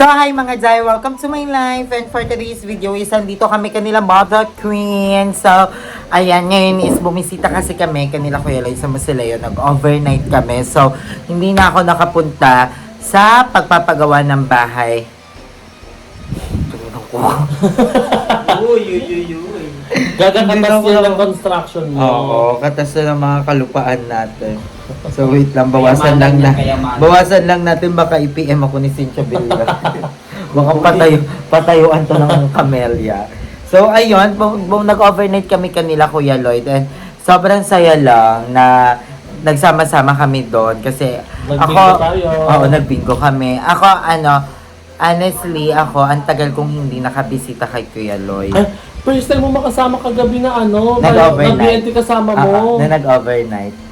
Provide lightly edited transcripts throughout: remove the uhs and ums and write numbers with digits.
So, hi mga Jai! Welcome to my life! And for today's video is andito kami kanila Mother Queen. So, ayan, ngayon is bumisita kasi kami kanila Kuya Loy sa Masileo. Nag-overnight kami. So, hindi na ako nakapunta sa pagpapagawa ng bahay. Tulungan ko. Uy. Gagakatas nila ng construction mo. Oo, katas na ng mga kalupaan natin. So wait lang, bawasan lang natin baka i-PM ako ni Cynthia Villa. Baka patayuan to ng Camellia. So ayun, nag-overnight kami kanila Kuya Lloyd and sobrang saya lang na nagsama-sama kami doon kasi nagbingo kami. Ako honestly ang tagal kong hindi nakabisita kay Kuya Lloyd. Ay, first time mo makasama kagabi na Nag-overnight. nag-BNT kasama mo. Na nag-overnight.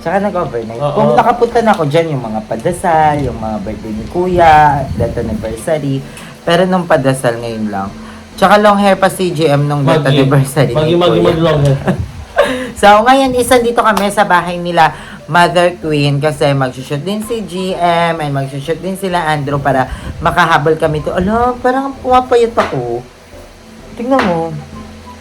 Tsaka nag-overnight. Oo. Kung nakapunta na ako dyan, yung mga padasal, yung mga birthday ni Kuya, death anniversary. Pero nung padasal ngayon lang. Tsaka long hair pa si GM nung death anniversary ni Kuya. Long hair. So ngayon, dito kami sa bahay nila Mother Queen kasi mag-shoot din si GM and mag-shoot din sila Andrew para makahabol kami to. Alam, parang pumapayat ako. Tingnan mo.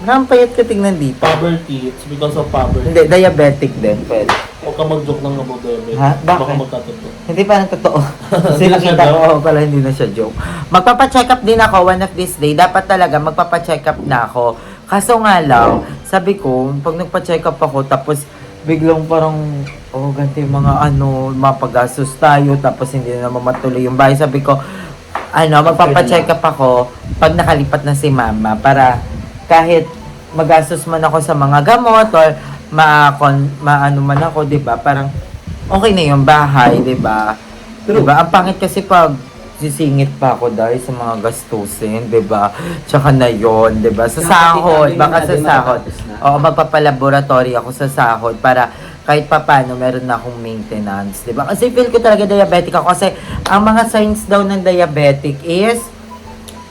Parang payat ka tingnan dito. Poverty. It's because of poverty. Hindi, diabetic din. Pwede. Huwag ka mag-joke ng abodeme. Ha? Bakit? Baka magkatotoo. Hindi pa totoo. Kasi Hindi na siya nakita joke? ko pala hindi na siya joke. Magpapa-check up din ako one of this day. Dapat talaga magpapa-check up na ako. Kaso nga lang, sabi ko, pag nagpa-check up ako, tapos biglang parang, ganti yung mga mapagastos tayo, tapos hindi na naman matuloy yung bahay. Sabi ko, magpapa-check up ako pag nakalipat na si mama para kahit magastos man ako sa mga gamot or maano man ako, 'di ba? Parang okay na yung bahay, 'di ba? 'Di ba? Ang pangit kasi pag sisingit pa ako dahil sa mga gastusin, 'di ba? Tsaka na 'yon, 'di ba? Sa sahod, baka sa sahod. Oo, magpapalaboratory ako sa sahod para kahit papano meron na akong maintenance, 'di ba? Kasi feel ko talaga diabetic ako kasi ang mga signs daw ng diabetic is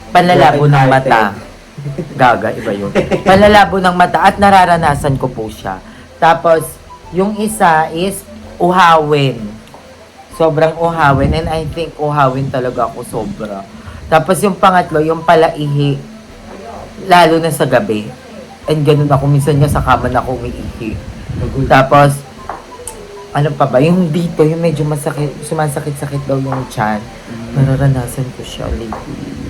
panlalabo ng mata. Gaga, iba yun. Palalabo ng mata at nararanasan ko po siya. Tapos, yung isa is uhawin. Sobrang uhawin and I think uhawin talaga ako sobra. Tapos yung pangatlo, yung palaihi. Lalo na sa gabi. And ganun ako, minsan nga sa kama na ako umiihi. Tapos, ano pa ba? Yung dito, yung medyo masakit, sumasakit-sakit daw yung tiyan. Nararanasan ko siya lately.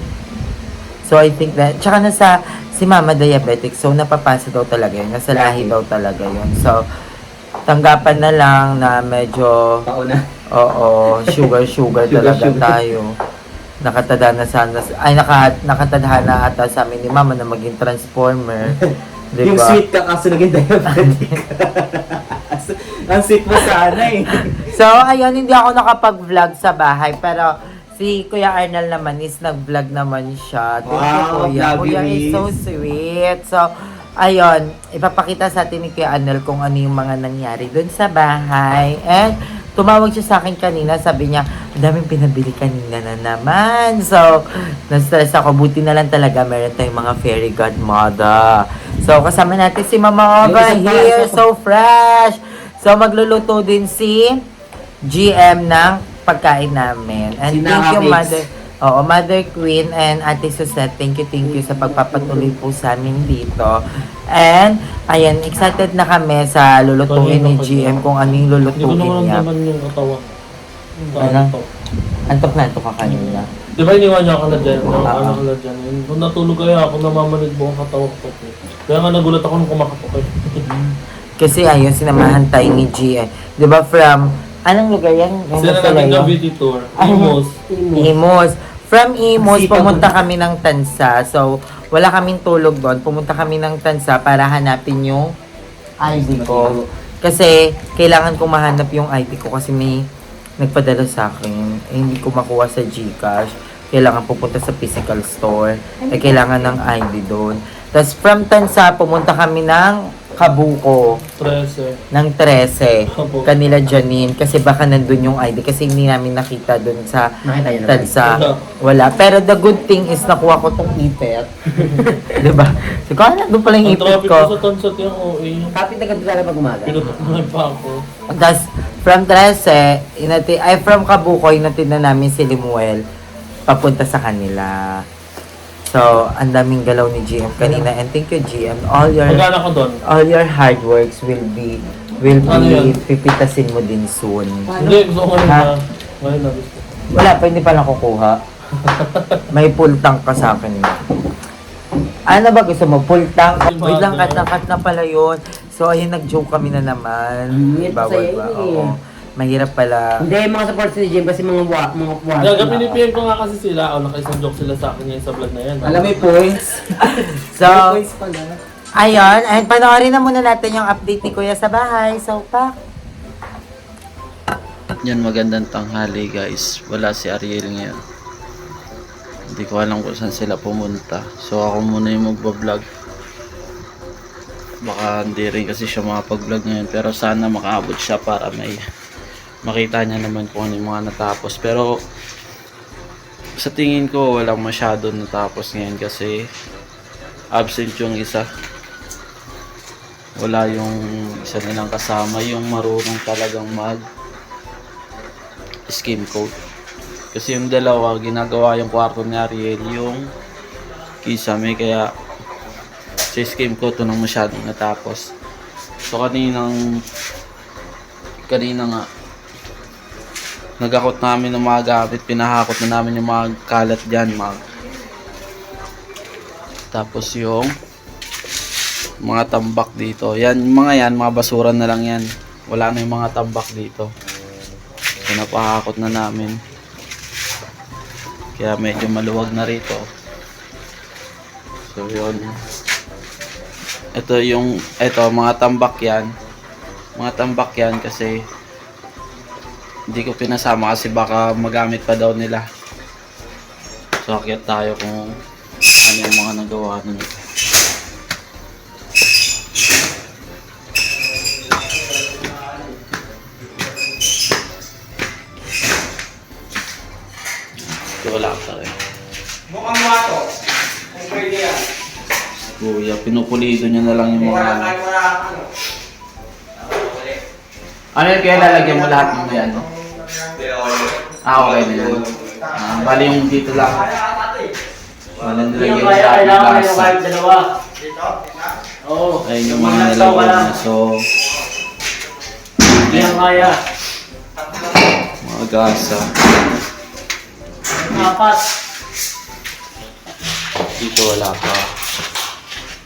So, I think that, tsaka si mama diabetic, so napapasa daw talaga yun, nasa lahi daw talaga yun. So, tanggapan na lang na medyo, sugar talaga tayo. Nakatadhana sana, nakatadhana ata sa amin ni mama na maging transformer. Diba? Yung sweet ka kaso naging diabetic. Ang sweet mo sana eh. So, ayun, hindi ako nakapag-vlog sa bahay, pero si Kuya Arnal naman is nag-vlog naman siya. Thank you, Kuya. Kuya is so sweet. So, ayun, ipapakita sa atin ni Kuya Arnal kung ano yung mga nangyari dun sa bahay. And, tumawag siya sa akin kanina, sabi niya, ang daming pinabili kanina na naman. So, na-stress ako. Buti na lang talaga, meron tayong mga fairy godmother. So, kasama natin si Mama over here. So fresh. So, magluluto din si GM ng pagkain namin. And thank you, Mother Queen and Ate Susette. Thank you sa pagpapatuloy po sa amin dito. And, ayan, excited na kami sa lulutuin ni GM kung ano yung Hindi ko lulutuin niya. naman yung katawa. Antok na antok ka kanina. Di ba iniwan niya ako na dyan? Kung natulog kaya ako, namamanid mo ang katawa ko. Kaya nga nagulat ako nung kumakatok. Kasi ayun, sinamahan tayo ni GM. Di ba anong lugar yan? Sila namin gabi dito. Imos. From Imos, pumunta kami ng Tansa. So, wala kaming tulog doon. Pumunta kami ng Tansa para hanapin yung ID ko. Kasi, kailangan ko mahanap yung ID ko kasi may nagpadala sa akin. Hindi ko makuha sa GCash. Kailangan pupunta sa physical store. Kailangan ng ID doon. Tapos, from Tansa, pumunta kami ng Kabuko. 13. Ng 13. Kanila Janine. Kasi baka nandun yung ID. Kasi hindi namin nakita dun sa Tansa. Wala. Pero the good thing is nakuha ko tong ipet. Diba? So, kung nandun pala yung Ang ipet traffic ko. ko sa Tansat yung OA. Kapit na ganito talaga pag umaga. Pinutok na pa ako. Tapos, from 13, from Kabuko, inatid na namin si Limuel papunta sa kanila. So, ang daming galaw ni GM kanina. And thank you, GM. Magkano ko doon? All your hard works will be Ano yun? pipitasin mo din soon. Hindi, gusto ko ngayon Ha? na. Ngayon na gusto ko. Wala pa, hindi pa lang kukuha. May full tank ka sa akin. Ano ba gusto mo? Full tank? Wait lang, cut na pala yun. So, ayun, nag-joke kami na naman. Bawal ba? Oo. Mahirap pala. Hindi, mga support si Jim kasi mga Gaga, pinipm ko nga kasi sila. O, nakaisang joke sila sa akin ngayon sa vlog na yan. Alam mo yung points? So, May points pala. ayun. And panoorin na muna natin yung update ni Kuya sa bahay. So, pa. Yan, magandang tanghali guys. Wala si Ariel ngayon. Hindi ko alam kung saan sila pumunta. So ako muna yung magbablog. Baka hindi rin kasi siya makapag-vlog ngayon. Pero sana makaabot siya para may makita niya naman kung ano yung mga natapos. Pero sa tingin ko walang masyado natapos ngayon kasi absent yung isa. Wala yung isa nilang kasama, yung marunong talagang scheme code. Kasi yung dalawa, ginagawa yung kwarto ni Ariel, yung kisame, kaya sa scheme code ito nang masyadong natapos. So kanina nga, nagakot namin ng mga gamit, pinahakot na namin yung mga kalat dyan, tapos yung mga tambak dito. Yan, mga basura na lang yan. Wala na yung mga tambak dito. So napahakot na namin. Kaya medyo maluwag na rito. So yun. Ito mga tambak yan. Mga tambak yan kasi hindi ko pinasama kasi baka magamit pa daw nila. So akyat tayo kung ano yung mga nagawa nila. Wala ka rin. Mukhang mato. Kung pwede yan. Kuya, pinupulido niya na lang yung mga... Ano yun, kaya lalagyan mo lahat ng yan? Okay na yan. Bali yung dito lang. Bali nilagyan mo lahat ng gasa. Oo. Ayun yung mga nilagyan niya. So, Hindi ang kaya. mga gasa. Apat. Dito wala pa.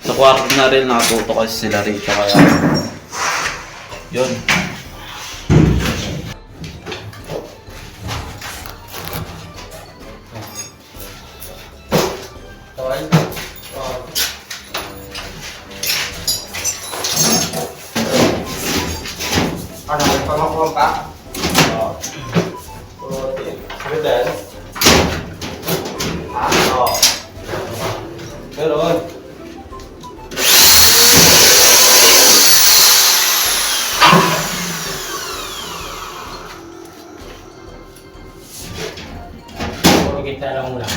Sa kwarto na rin nakatuto kasi sila rito kaya yun. Ano, may pamakuha pa? Oo. Sabi din? Oo. Meron. Kita lang muna.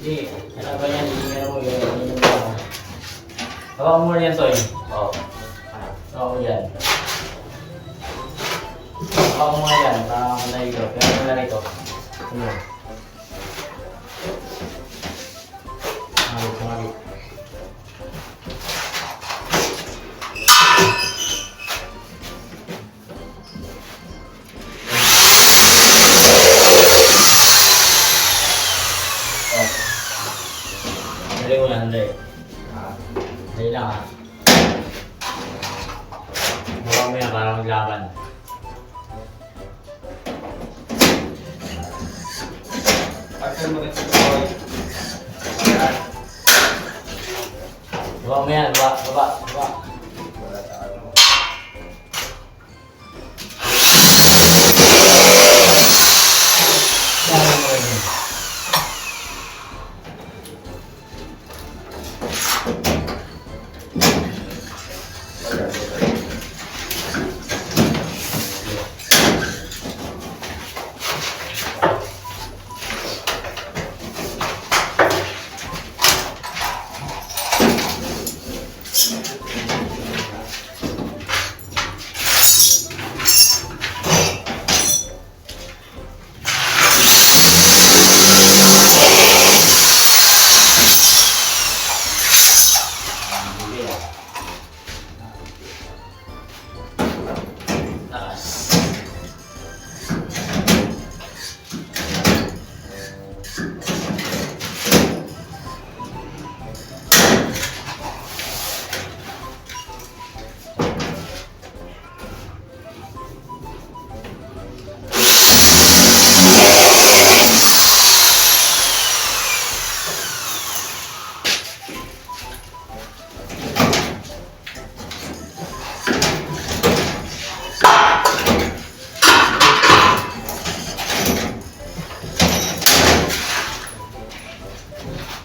Hindi, ano ba yan? Hindi nga mo yun. Hawakan mo muna yan, Toy. Oo. Hawakan mo yan. Hawakan mo yan. Hawakan mo na ito. Kaya mo na ito. Ano? Sumagit. Dali mo lang, dali. Dali lang ha. Huwag mo yan para maglaban. Huwag mo yan, baba. Dali mo yan.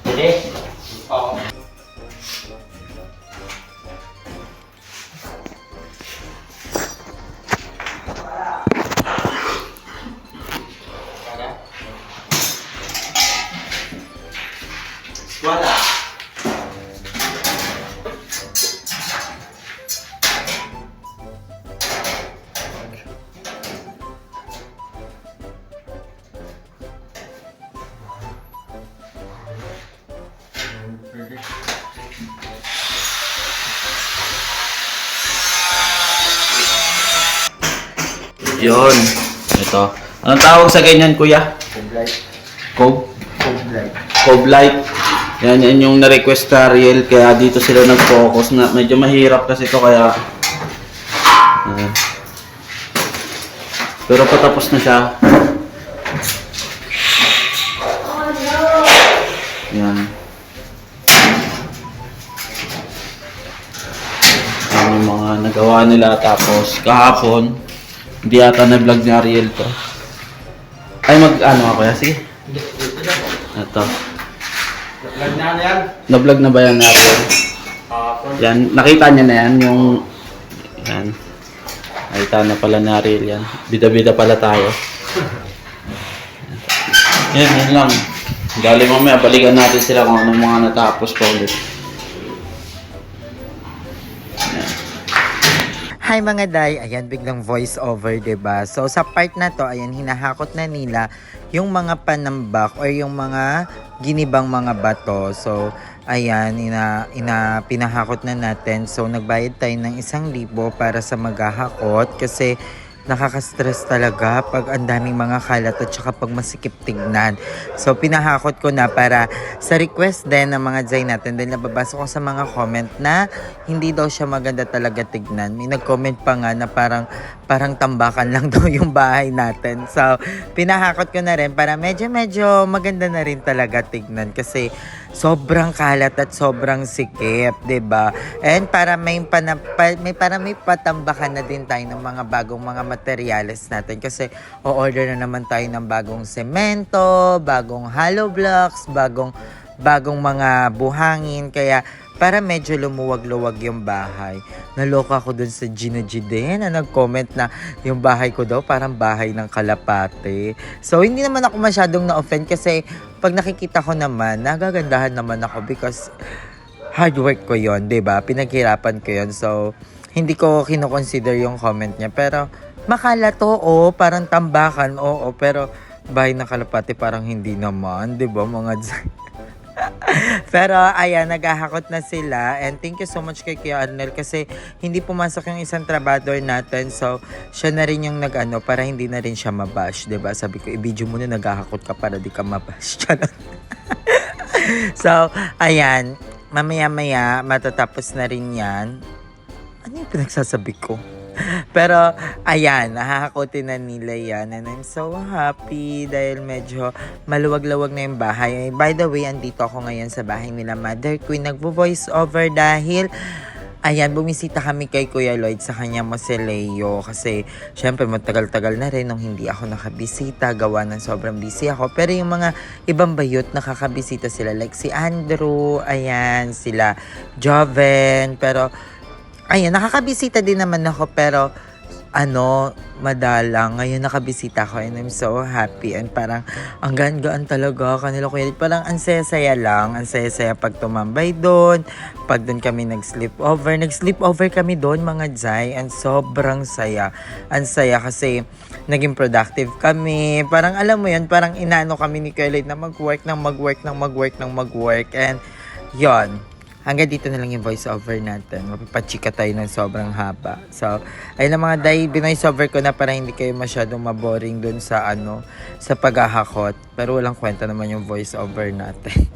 Pwede? Oo. Wala. Yun. Ito. Anong tawag sa ganyan, kuya? Coblight. Cob? Coblight. Coblight. Yan yung na-request na Ariel. Kaya dito sila nag-focus na. Medyo mahirap kasi ito kaya... pero patapos na siya. Yan. Yan yung mga nagawa nila. Tapos kahapon, hindi ata na-vlog ni Ariel to. Ay mag-ano ako ya? Sige. Ito. Vlog na yan. Na-vlog na ba yan ni Ariel? Yan. Nakita niya na yan. Yung... Yan. Nakita na pala ni Ariel yan. Bida-bida pala tayo. Yan lang. Galing mamaya, balikan natin sila kung anong mga natapos pa ulit. Hi mga day, ayan biglang voice over, 'di ba? So sa part na to, ayan hinahakot na nila yung mga panambak or yung mga ginibang mga bato. So ayan, pinahakot na natin. So nagbayad tayo ng 1,000 para sa maghahakot kasi nakaka-stress talaga pag ang daming mga kalat at saka pag masikip tignan. So pinahakot ko na para sa request din ng mga Zay natin dahil nababasa ko sa mga comment na hindi daw siya maganda talaga tignan. May nag-comment pa nga na parang tambakan lang daw yung bahay natin. So pinahakot ko na rin para medyo maganda na rin talaga tignan kasi sobrang kalat at sobrang sikip, 'di ba? And para may patambakan na din tayo ng mga bagong mga materyales natin kasi o-order na naman tayo ng bagong semento, bagong hollow blocks, bagong mga buhangin. Kaya para medyo lumuwag-luwag yung bahay. Naloka ako dun sa Gino G din na nag-comment na yung bahay ko daw parang bahay ng kalapate. So, hindi naman ako masyadong na-offend kasi pag nakikita ko naman, nagagandahan naman ako because hard work ko yon, 'di ba? Pinaghirapan ko yon. So, hindi ko kino-consider yung comment niya. Pero, makala to, parang tambakan, oo. Pero, bahay ng kalapate parang hindi naman, 'di ba mga Pero ayan, naghahakot na sila and thank you so much kay Kuya Arnel kasi hindi pumasok yung isang trabador natin, so siya na rin yung nag-ano para hindi na rin siya mabash, 'di ba? Sabi ko, i-video mo na naghahakot ka para di ka mabash. So, ayan, mamaya-maya matatapos na rin yan. Ano yung pinagsasabi ko? Pero, ayan, nahahakotin na nila yan. And I'm so happy dahil medyo maluwag-luwag na yung bahay. By the way, andito ako ngayon sa bahay nila Mother Queen. Nagvo-voice over dahil, ayan, bumisita kami kay Kuya Lloyd sa kanya Moseleo. Kasi, syempre, matagal-tagal na rin nung hindi ako nakabisita. Gawa ng sobrang busy ako. Pero yung mga ibang bayot, nakakabisita sila. Like si Andrew, ayan, sila Joven. Pero, ayan, nakakabisita din naman ako pero madalang. Ngayon nakabisita ako and I'm so happy and parang ang gaan-gaan talaga kanila Kuya. Parang ang saya-saya lang. Ang saya-saya pag tumambay doon. Pag doon kami nag-sleepover. Nag-sleepover kami doon mga Jai and sobrang saya. Ang saya kasi naging productive kami. Parang alam mo yun, parang inaano kami ni Kuya Lloyd na mag-work and yon. Hanggang dito na lang yung voiceover natin. Mapapachika tayo ng sobrang haba. So, ayun na mga day, binoiceover ko na para hindi kayo masyadong maboring dun sa sa paghahakot. Pero walang kwenta naman yung voiceover natin.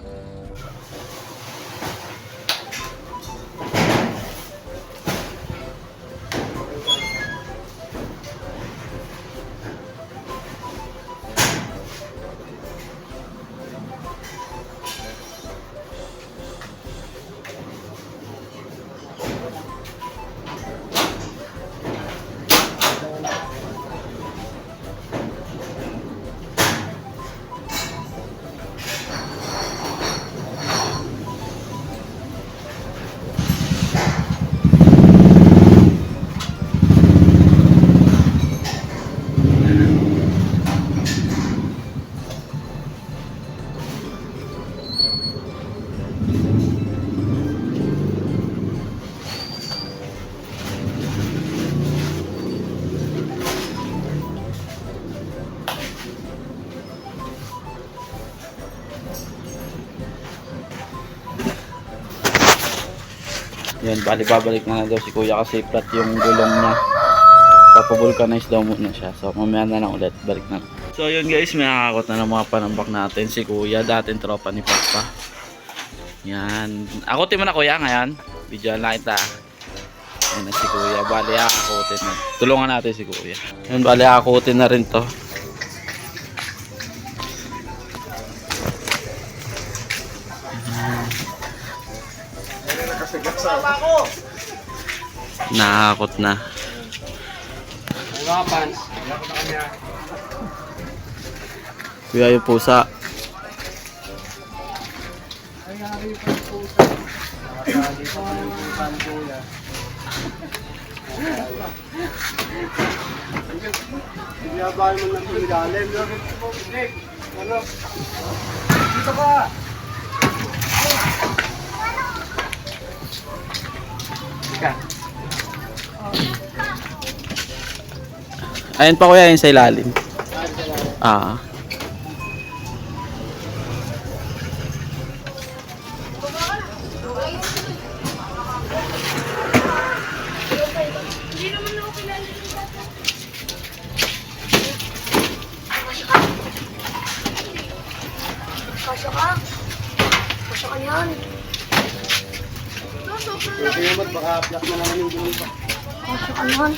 Yan, bali babalik na daw si Kuya kasi flat yung gulong niya. Papavulcanize daw muna siya. So mamaya na lang ulit, balik na. So yun guys, may nakakot na ng mga panambak natin si Kuya, dating tropa ni Papa. Yan, akutin mo na Kuya ngayon. Video lang kita. Yan na si Kuya, bali akutin na. Tulungan natin si Kuya. Yan, bali akutin na rin to. Nakakot na. Kuya yung pusa. Ayun pa Kuya, yun sa ilalim. Ah. Kasya ka. Kasya ka yan. Kaya baka flat na naman yung gulong pa. Kasya ka yan.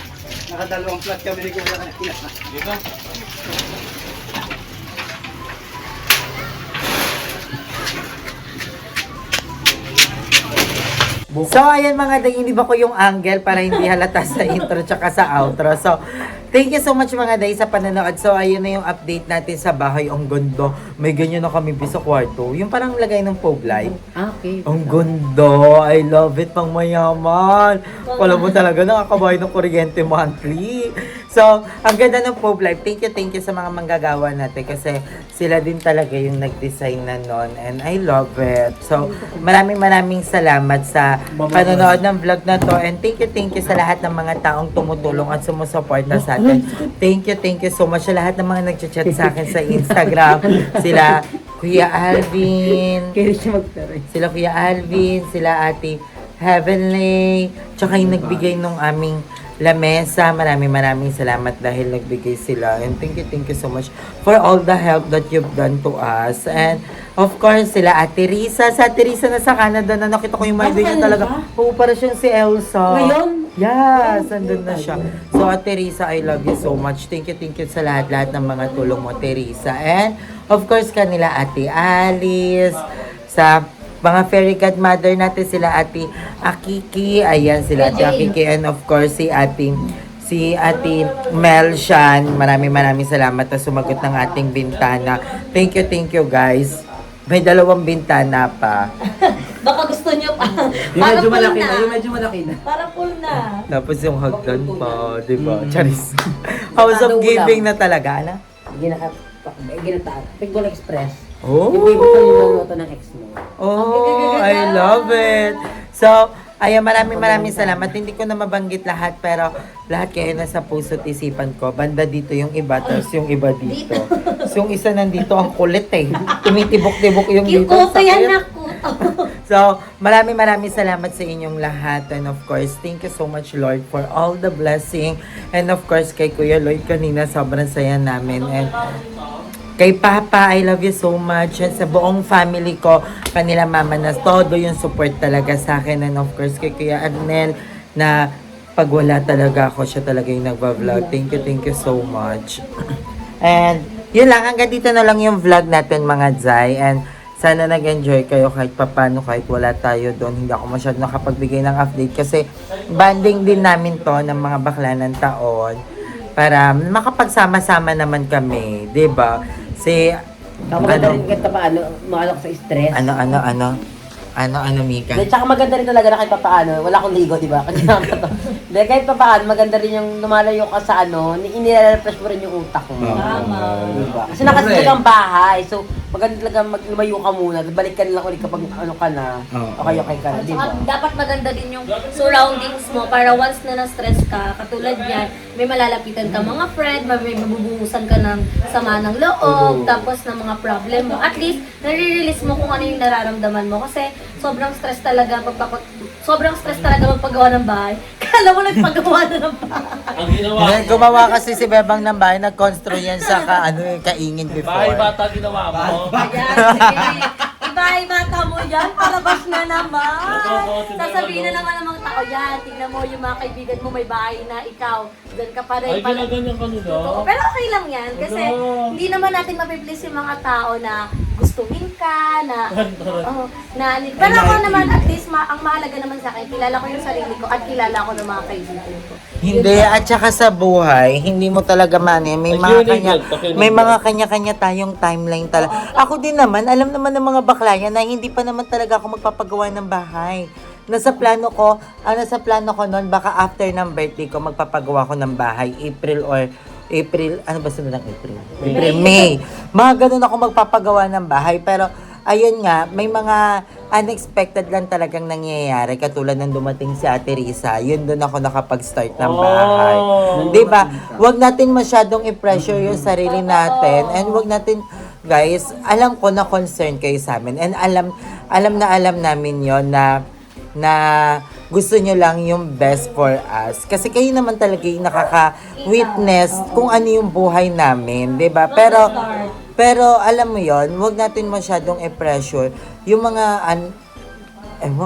Nakadalawang flat kami ni Kuya kanina. Dito? So, ayan mga day, hindi ba ko yung angle para hindi halata sa intro tsaka sa outro. So, Thank you so much mga day sa panonood. So, ayun na yung update natin sa bahay. Ang ganda. May ganyan na kami sa kwarto. Yung parang lagay ng Pobe Light. Okay. Ang ganda. I love it. Pang mayaman. Wala mo talaga nakakabayad ng kuryente monthly. So, ang ganda ng Pobe Light. Thank you sa mga manggagawa natin kasi sila din talaga yung nag-design na nun. And I love it. So, maraming salamat sa panonood ng vlog na to. And thank you sa lahat ng mga taong tumutulong at sumusuporta sa atin. Thank you so much sa lahat ng mga nag-chat sa akin sa Instagram. Sila Kuya Alvin. Sila Kuya Alvin, sila Ate Heavenly. Tsaka yung nagbigay nung aming lamesa. Maraming salamat dahil nagbigay sila. And thank you so much for all the help that you've done to us. And of course, sila Ate Risa. Sa Ate Risa na sa Canada na nakita ko yung mga niya talaga. Oo, para siyang si Elsa. Ngayon? Yes, andun na siya. So, Ate Risa, I love you so much. Thank you sa lahat ng mga tulong mo, Ate Risa. And, of course, kanila Ate Alice, sa mga fairy godmother natin, sila Ate Akiki, ayan, sila Ate Akiki, and of course, si Ate Melshan. Maraming salamat na sumagot ng ating bintana. Thank you, guys. May 2 bintana pa. Baka gusto nyo pa. Yung medyo malaki na. Yung medyo malaki na. Para full na. Tapos yung hagdan pa, di ba? Charis. House of Giving na talaga, na? Ginataas. Pigbol Express. Oh! Yung favorite ko yung luluto ng ex mo. Oh, I love it. So, ayan, maraming salamat. Hindi ko na mabanggit lahat, pero lahat kayo nasa puso't isipan ko. Banda dito yung iba, tapos yung iba dito. So, yung isa nandito, ang kulit eh. Tumitibok-tibok yung dito. Kiko, kaya Sakit. naku. So, maraming salamat sa inyong lahat. And of course, thank you so much, Lord, for all the blessing. And of course, kay Kuya Lloyd kanina, sobrang saya namin. And kay Papa, I love you so much. And sa buong family ko, kanila mama na todo yung support talaga sa akin. And of course, kay Kuya Arnel, na pag wala talaga ako, siya talaga yung nagva-vlog. Thank you so much. And yun lang, hanggang dito na lang yung vlog natin mga Zay. And sana nag-enjoy kayo kahit papano, kahit wala tayo doon. Hindi ako masyado nakapagbigay ng update kasi banding din namin to ng mga bakla ng taon para makapagsama-sama naman kami, 'di ba? Si Maganda rin kahit paano, maalok sa stress. ano Mika? Tsaka maganda rin talaga na kahit paano, wala akong ligo, di ba? Kanina ka to. Dahil kahit paano, maganda rin yung lumalayo ka sa inire-refresh mo rin yung utak mo. Tama. Diba? Kasi nakasigil ang lumayo so maganda talaga lumayo ka muna, balik ka na lang ulit kapag ka na, okay ka na, di ba? Saka dapat maganda din yung surroundings mo para once na na-stress ka, katulad yan, may malalapitan ka mga friend, may mabubungusan ka ng sama ng loob, tapos ng mga problem mo. At least, nare-release mo kung ano yung nararamdaman mo. Kasi sobrang stress talaga magpagawa ng bahay. Kala mo nagpagawa na ng bahay. Ang ginawa Ngayon, mo, gumawa kasi si Bebang ng bahay, nag-construct yan sa kaingin bahay before. bata ginawa mo. Ayan, sige. Iba-ibata mo yan, palabas na naman. Sasabihin na naman ng mga tao, yan, tingnan mo yung mga kaibigan mo, may bahay na ikaw. Diyan ka pa rin. Ay, ginaganyan ka nila. Totoo. Pero okay lang yan, kasi hindi naman natin mapiplease yung mga tao na gustuhin ka, na... pero ako naman, at least, ang mahalaga naman sa akin, kilala ko yung sarili ko at kilala ko ng mga kaibigan ko. Hindi, at saka sa buhay, hindi mo talaga may mga kanya-kanya tayong timeline talaga. Ako din naman, alam naman ng mga bakla yan na hindi pa naman talaga ako magpapagawa ng bahay. Nasa plano ko noon, baka after ng birthday ko, magpapagawa ko ng bahay, April, ano ba sunod ng April? May. Mga ganun ako magpapagawa ng bahay, pero ayun nga, may mga unexpected lang talagang nangyayari. Katulad ng dumating si Ate Risa, yun doon ako nakapag-start ng bahay. Diba? Huwag natin masyadong i-pressure yung sarili natin. And huwag natin, guys, alam ko na concern kayo sa amin. And alam namin yon na gusto nyo lang yung best for us. Kasi kayo naman talaga yung nakaka-witness kung ano yung buhay namin. Diba? Pero alam mo yon, huwag natin masyadong i-pressure yung mga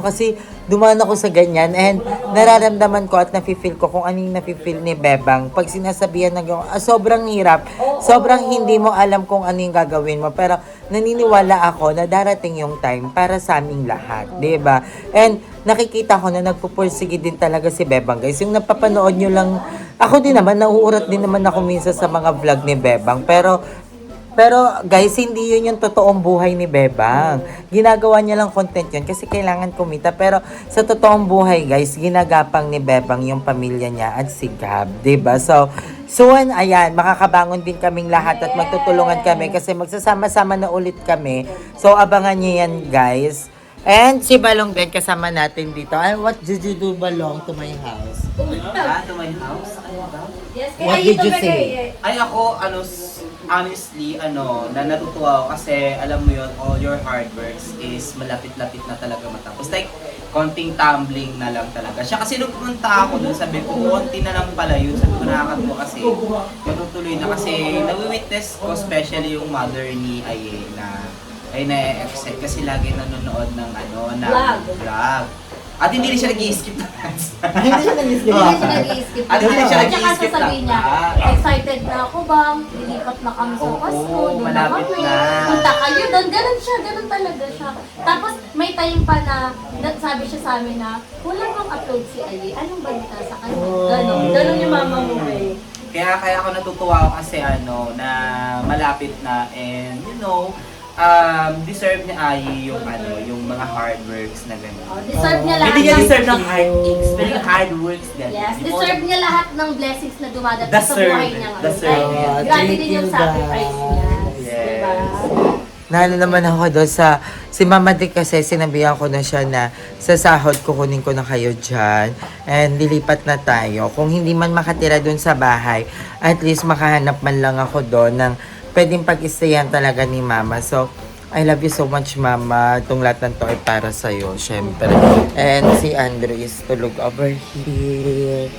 kasi dumaan ako sa ganyan and nararamdaman ko at nafe-feel ko kung ano yung nafe-feel ni Bebang pag sinasabihan na sobrang hirap, sobrang hindi mo alam kung ano yung gagawin mo, pero naniniwala ako na darating yung time para sa aming lahat, 'di ba? And nakikita ko na nagpupursige din talaga si Bebang, guys. Yung napapanood nyo lang, ako din naman, nauurat din naman ako minsan sa mga vlog ni Bebang. Pero guys, hindi yun yung totoong buhay ni Bebang. Ginagawa niya lang content yun kasi kailangan kumita. Pero sa totoong buhay guys, ginagapang ni Bebang yung pamilya niya at si Gab. Diba? So, soon, ayan, makakabangon din kaming lahat at magtutulungan kami kasi magsasama-sama na ulit kami. So, abangan niyo yan guys. And si Balong din kasama natin dito. And what did you do, Balong, to my house? To my house? Yes, What did you say? Ay ako, honestly, na natutuwa ako kasi alam mo yun, all your hard works is malapit-lapit na talaga matapos. Like, konting tumbling na lang talaga. Siya kasi nung pumunta ako dun, sabi ko, konti na lang pala yun. Sabi ko, nakakatuwa kasi matutuloy na kasi nawi-witness ko, especially yung mother ni Aye na ay na-excite kasi lagi nanonood ng vlog. At hindi rin siya nag-i-skip na dance. Hindi siya nag-skip. Hindi siya nag-i-skip. At hindi siya At saka nag-i-skip sasabihin niya, na. excited na ako bang, lilipat na kami sa Oo, Pasko, doon na malapit kami, na. punta kayo doon, ganun siya, ganun talaga siya. Tapos may time pa na, sabi siya sa amin na, wala bang upload si Ali, anong balita sa kanya? Ganun yung mama mo eh. Kaya ako natutuwa ako kasi na malapit na and deserve ni Ayi yung yung mga hard works na gano'n. Deserve niya lahat Hindi niya ng- deserve ng hard works gano'n. Yes, deserve niya lahat ng blessings na dumadating sa Deserve. buhay niya ngayon. Deserve. Ay, grabe din yung sacrifice niya. Yes. Diba? Nalo naman ako doon sa si Mama Dick kasi sinabihan ko na siya na sa sahod kukunin ko na kayo dyan and lilipat na tayo. Kung hindi man makatira doon sa bahay, at least makahanap man lang ako doon ng pwedeng pag-istayan talaga ni Mama. So, I love you so much, Mama. Itong lahat ng to ay para sa'yo, syempre. And si Andrew is tulog over here.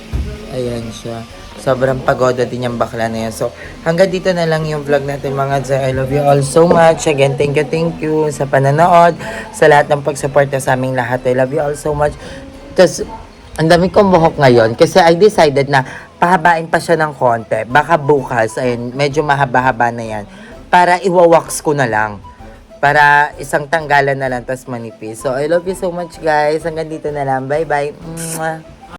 Ayan siya. Sobrang pagoda din yung bakla na yan. So, hanggang dito na lang yung vlog natin mga Zay. I love you all so much. Again, thank you sa pananood. Sa lahat ng pagsuporta sa aming lahat. I love you all so much. Tapos, ang dami kong buhok ngayon kasi I decided na pahabain pa siya ng konti. Baka bukas, ayun, medyo mahaba-haba na yan. Para iwawax ko na lang. Para isang tanggalan na lang, tapos manipis. So, I love you so much guys. Hanggang dito na lang. Bye-bye. Mwah.